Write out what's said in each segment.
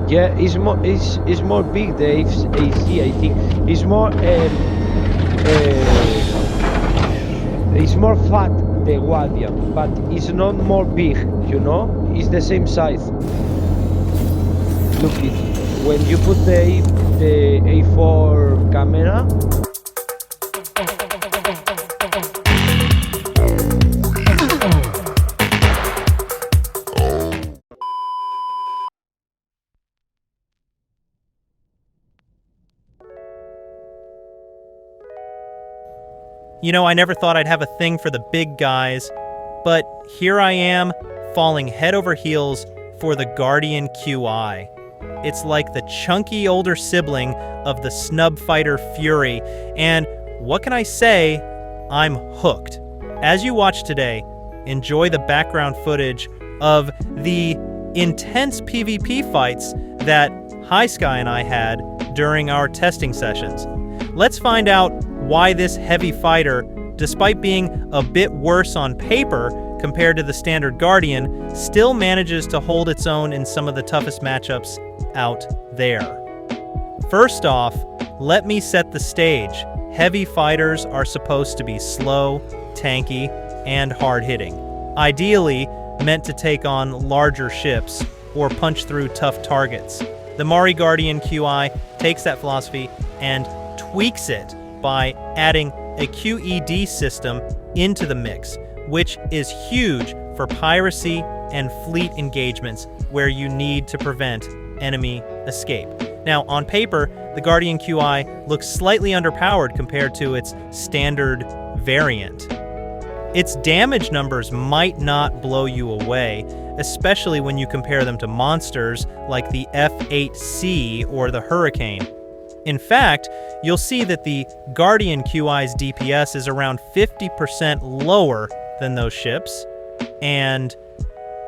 Yeah, it's more big. The F8c, I think, it's more it's more fat, the Guardian, but it's not more big. You know, it's the same size. Look it. When you put the A4 camera. You know, I never thought I'd have a thing for the big guys, but here I am, falling head over heels for the Guardian QI. It's like the chunky older sibling of the snub fighter Fury, and what can I say? I'm hooked. As you watch today, enjoy the background footage of the intense PvP fights that High Sky and I had during our testing sessions. Let's find out why this heavy fighter, despite being a bit worse on paper compared to the standard Guardian, still manages to hold its own in some of the toughest matchups out there. First off, let me set the stage. Heavy fighters are supposed to be slow, tanky, and hard-hitting. Ideally, meant to take on larger ships or punch through tough targets. The Mirai Guardian QI takes that philosophy and tweaks it by adding a QED system into the mix, which is huge for piracy and fleet engagements where you need to prevent enemy escape. Now, on paper, the Guardian QI looks slightly underpowered compared to its standard variant. Its damage numbers might not blow you away, especially when you compare them to monsters like the F8c or the Hurricane. In fact, you'll see that the Guardian QI's DPS is around 50% lower than those ships, and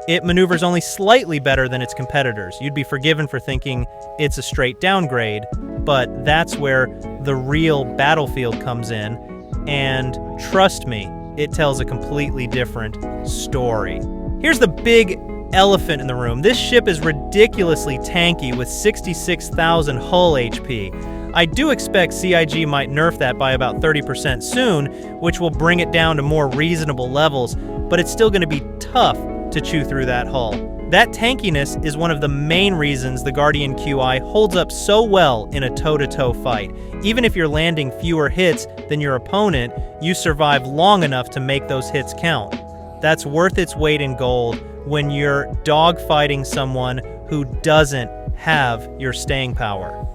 it maneuvers only slightly better than its competitors. You'd be forgiven for thinking it's a straight downgrade, but that's where the real battlefield comes in, and trust me, it tells a completely different story. Here's the big elephant in the room. This ship is ridiculously tanky with 66,000 hull HP. I do expect CIG might nerf that by about 30% soon, which will bring it down to more reasonable levels, but it's still going to be tough to chew through that hull. That tankiness is one of the main reasons the Guardian QI holds up so well in a toe-to-toe fight. Even if you're landing fewer hits than your opponent, you survive long enough to make those hits count. That's worth its weight in gold when you're dogfighting someone who doesn't have your staying power.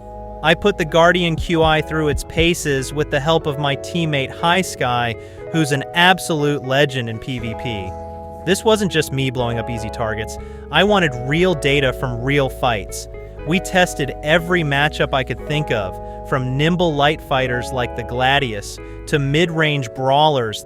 I put the Guardian QI through its paces with the help of my teammate High Sky, who's an absolute legend in PvP. This wasn't just me blowing up easy targets. I wanted real data from real fights. We tested every matchup I could think of, from nimble light fighters like the Gladius to mid-range brawlers,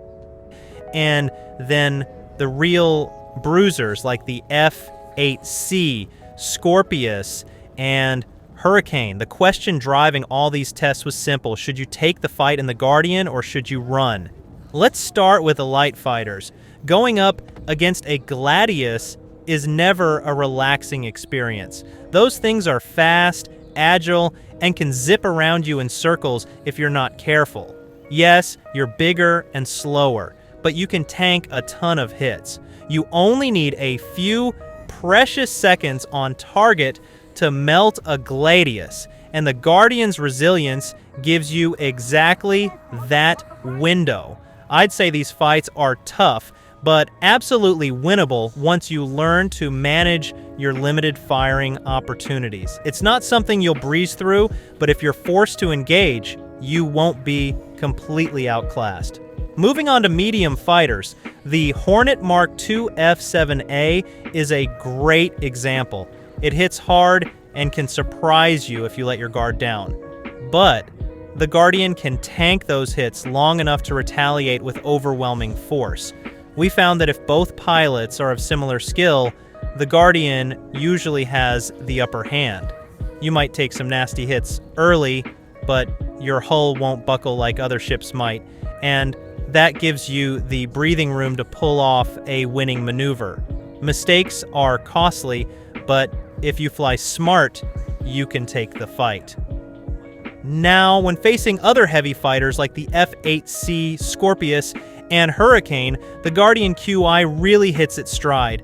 and then the real bruisers like the F8c, Scorpious, and Hurricane. The question driving all these tests was simple. Should you take the fight in the Guardian or should you run? Let's start with the light fighters. Going up against a Gladius is never a relaxing experience. Those things are fast, agile, and can zip around you in circles if you're not careful. Yes, you're bigger and slower, but you can tank a ton of hits. You only need a few precious seconds on target to melt a Gladius, and the Guardian's resilience gives you exactly that window. I'd say these fights are tough, but absolutely winnable once you learn to manage your limited firing opportunities. It's not something you'll breeze through, but if you're forced to engage, you won't be completely outclassed. Moving on to medium fighters, the Hornet Mark II F7a is a great example. It hits hard and can surprise you if you let your guard down. But the Guardian can tank those hits long enough to retaliate with overwhelming force. We found that if both pilots are of similar skill, the Guardian usually has the upper hand. You might take some nasty hits early, but your hull won't buckle like other ships might, and that gives you the breathing room to pull off a winning maneuver. Mistakes are costly, but If you fly smart, you can take the fight. Now, when facing other heavy fighters like the F8c Scorpious and Hurricane, the Guardian QI really hits its stride.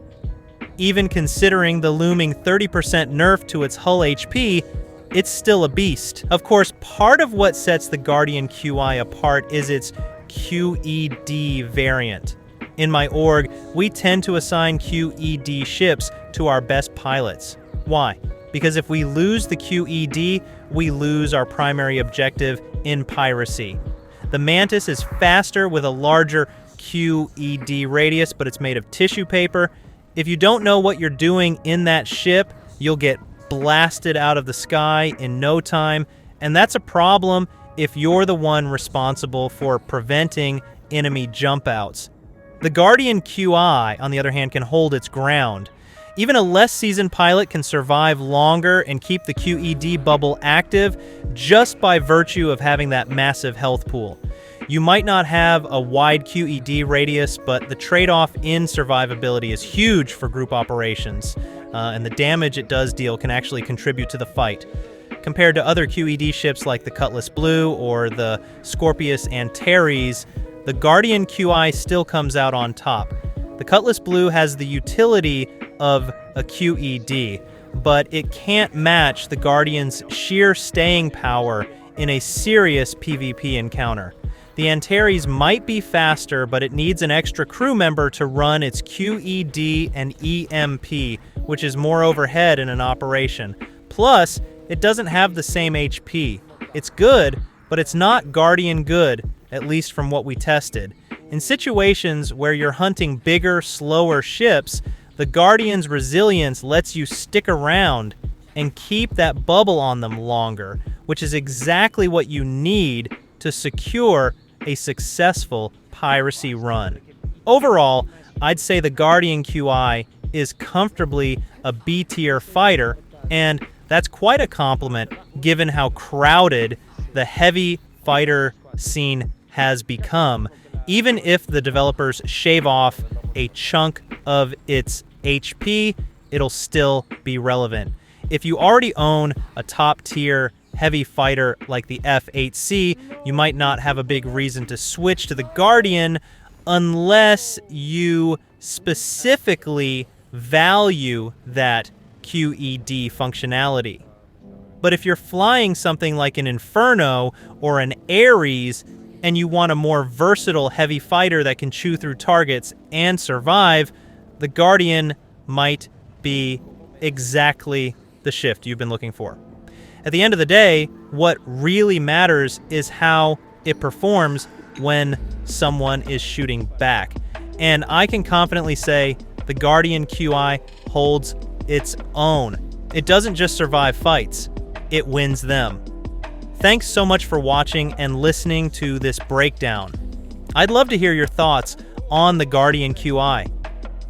Even considering the looming 30% nerf to its hull HP, it's still a beast. Of course, part of what sets the Guardian QI apart is its QED variant. In my org, we tend to assign QED ships to our best pilots. Why? Because if we lose the QED, we lose our primary objective in piracy. The Mantis is faster with a larger QED radius, but it's made of tissue paper. If you don't know what you're doing in that ship, you'll get blasted out of the sky in no time, and that's a problem if you're the one responsible for preventing enemy jump outs. The Guardian QI, on the other hand, can hold its ground. Even a less seasoned pilot can survive longer and keep the QED bubble active just by virtue of having that massive health pool. You might not have a wide QED radius, but the trade-off in survivability is huge for group operations, and the damage it does deal can actually contribute to the fight. Compared to other QED ships like the Cutlass Blue or the Scorpious Antares, the Guardian QI still comes out on top. The Cutlass Blue has the utility of a QED, but it can't match the Guardian's sheer staying power in a serious PvP encounter. The Antares might be faster, but it needs an extra crew member to run its QED and EMP, which is more overhead in an operation. Plus, it doesn't have the same HP. It's good, but it's not Guardian good, at least from what we tested. In situations where you're hunting bigger, slower ships, the Guardian's resilience lets you stick around and keep that bubble on them longer, which is exactly what you need to secure a successful piracy run. Overall, I'd say the Guardian QI is comfortably a B-tier fighter, and that's quite a compliment given how crowded the heavy fighter scene has become, even if the developers shave off a chunk of its HP, it'll still be relevant. If you already own a top-tier heavy fighter like the F8c, you might not have a big reason to switch to the Guardian unless you specifically value that QED functionality. But if you're flying something like an Inferno or an Ares and you want a more versatile heavy fighter that can chew through targets and survive, the Guardian might be exactly the shift you've been looking for. At the end of the day, what really matters is how it performs when someone is shooting back. And I can confidently say the Guardian QI holds its own. It doesn't just survive fights, it wins them. Thanks so much for watching and listening to this breakdown. I'd love to hear your thoughts on the Guardian QI.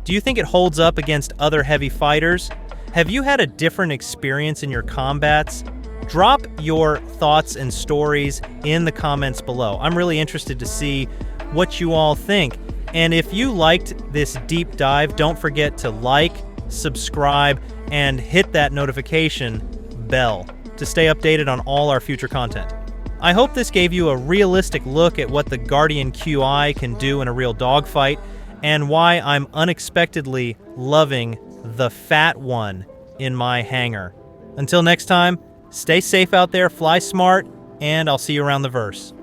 Do you think it holds up against other heavy fighters? Have you had a different experience in your combats? Drop your thoughts and stories in the comments below. I'm really interested to see what you all think. And if you liked this deep dive, don't forget to like, subscribe, and hit that notification bell to stay updated on all our future content. I hope this gave you a realistic look at what the Guardian QI can do in a real dogfight and why I'm unexpectedly loving the fat one in my hangar. Until next time, stay safe out there, fly smart, and I'll see you around the verse.